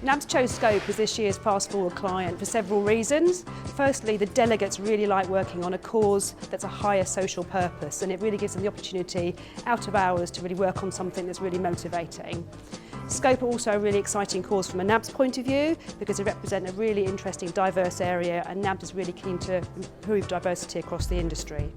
NABS chose Scope as this year's Fast Forward client for several reasons. Firstly, the delegates really like working on a cause that's a higher social purpose, and it really gives them the opportunity out of hours to really work on something that's really motivating. Scope are also a really exciting cause from a NABS point of view because they represent a really interesting diverse area, and NABS is really keen to improve diversity across the industry.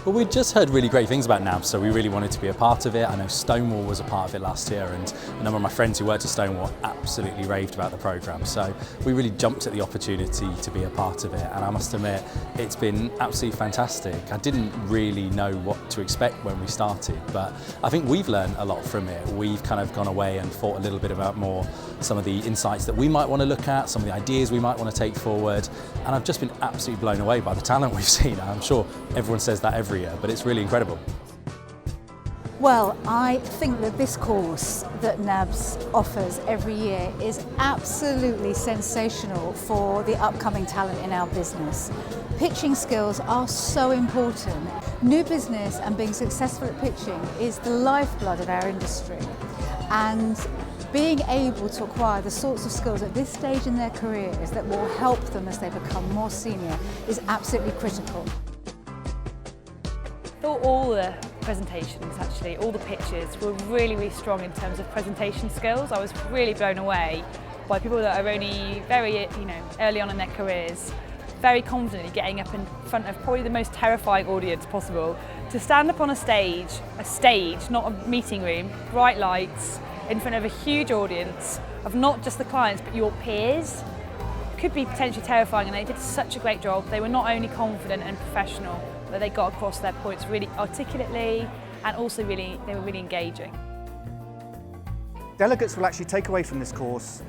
Well, we'd just heard really great things about NABS, so we really wanted to be a part of it. I know Stonewall was a part of it last year, and a number of my friends who worked at Stonewall absolutely raved about the programme. So we really jumped at the opportunity to be a part of it, and I must admit, it's been absolutely fantastic. I didn't really know what to expect when we started, but I think we've learned a lot from it. We've kind of gone away and thought a little bit about more some of the insights that we might want to look at, some of the ideas we might want to take forward, and I've just been absolutely blown away by the talent we've seen. I'm sure everyone says that every year, but it's really incredible. Well, I think that this course that NABS offers every year is absolutely sensational for the upcoming talent in our business. Pitching skills are so important. New business and being successful at pitching is the lifeblood of our industry, and being able to acquire the sorts of skills at this stage in their careers that will help them as they become more senior is absolutely critical. I thought all the presentations, actually, all the pitches were really strong in terms of presentation skills. I was really blown away by people that are only very, early on in their careers, very confidently getting up in front of probably the most terrifying audience possible, to stand up on a stage, not a meeting room, bright lights, in front of a huge audience of not just the clients but your peers. Could be potentially terrifying, and they did such a great job. They were not only confident and professional, but they got across their points really articulately, and also they were really engaging. Delegates will actually take away from this course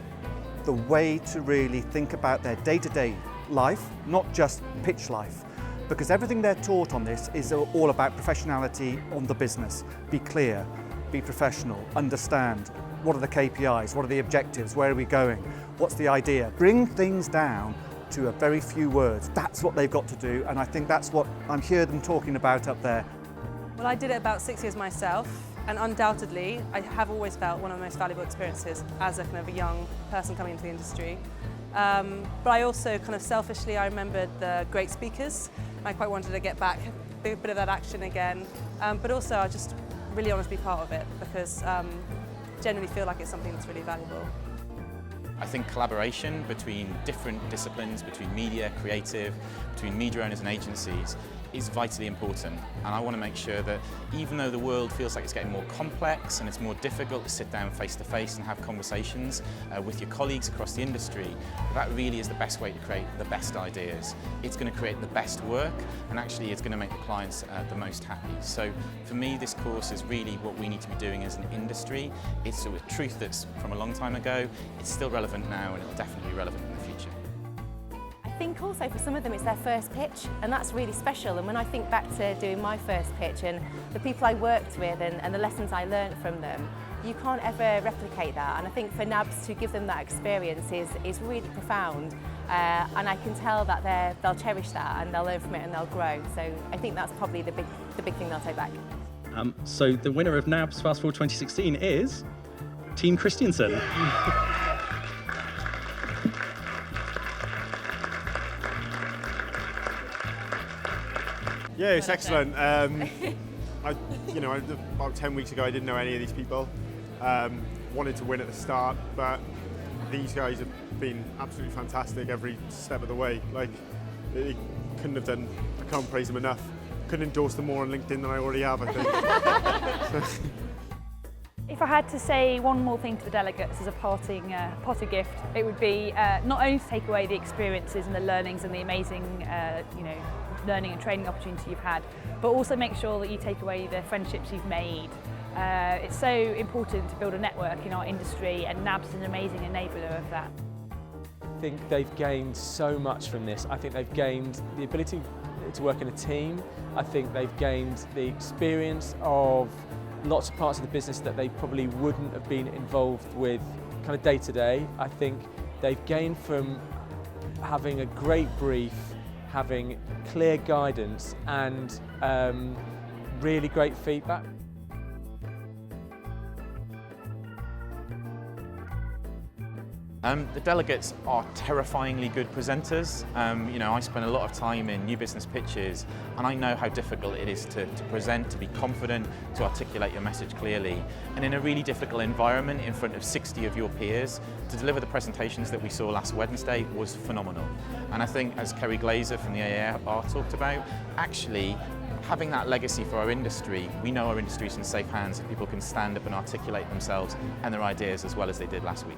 the way to really think about their day-to-day life, not just pitch life, because everything they're taught on this is all about professionality on the business. Be clear, be professional, understand what are the KPIs, what are the objectives, where are we going, what's the idea. Bring things down to a very few words. That's what they've got to do, and I think that's what I'm hearing them talking about up there. Well, I did it about 6 years myself, and undoubtedly I have always felt one of the most valuable experiences as a kind of a young person coming into the industry. But I also kind of selfishly, I remembered the great speakers. I quite wanted to get back a bit of that action again, but also I just really want to be part of it because I generally feel like it's something that's really valuable. I think collaboration between different disciplines, between media, creative, between media owners and agencies is vitally important, and I want to make sure that even though the world feels like it's getting more complex and it's more difficult to sit down face to face and have conversations with your colleagues across the industry, that really is the best way to create the best ideas. It's going to create the best work, and actually it's going to make the clients the most happy. So for me, this course is really what we need to be doing as an industry. It's a truth that's from a long time ago, it's still relevant now, and it'll definitely be relevant in the future. I think also for some of them it's their first pitch, and that's really special. And when I think back to doing my first pitch and the people I worked with and the lessons I learned from them, you can't ever replicate that. And I think for NABS to give them that experience is really profound, and I can tell that they'll cherish that and they'll learn from it and they'll grow. So I think that's probably the big thing they'll take back. So the winner of NABS Fast Forward 2016 is Team Christensen. Yeah, it's excellent. About 10 weeks ago, I didn't know any of these people. Wanted to win at the start, but these guys have been absolutely fantastic every step of the way. Like, they couldn't have done. I can't praise them enough. Couldn't endorse them more on LinkedIn than I already have, I think. If I had to say one more thing to the delegates as a parting gift, it would be not only to take away the experiences and the learnings and the amazing, learning and training opportunity you've had, but also make sure that you take away the friendships you've made. It's so important to build a network in our industry, and NABS is an amazing enabler of that. I think they've gained so much from this. I think they've gained the ability to work in a team. I think they've gained the experience of lots of parts of the business that they probably wouldn't have been involved with kind of day to day. I think they've gained from having a great brief, having clear guidance and really great feedback. The delegates are terrifyingly good presenters. You know, I spend a lot of time in new business pitches, and I know how difficult it is to present, to be confident, to articulate your message clearly. And in a really difficult environment in front of 60 of your peers, to deliver the presentations that we saw last Wednesday was phenomenal. And I think, as Kerry Glazer from the AAR talked about, actually having that legacy for our industry, we know our industry is in safe hands if people can stand up and articulate themselves and their ideas as well as they did last week.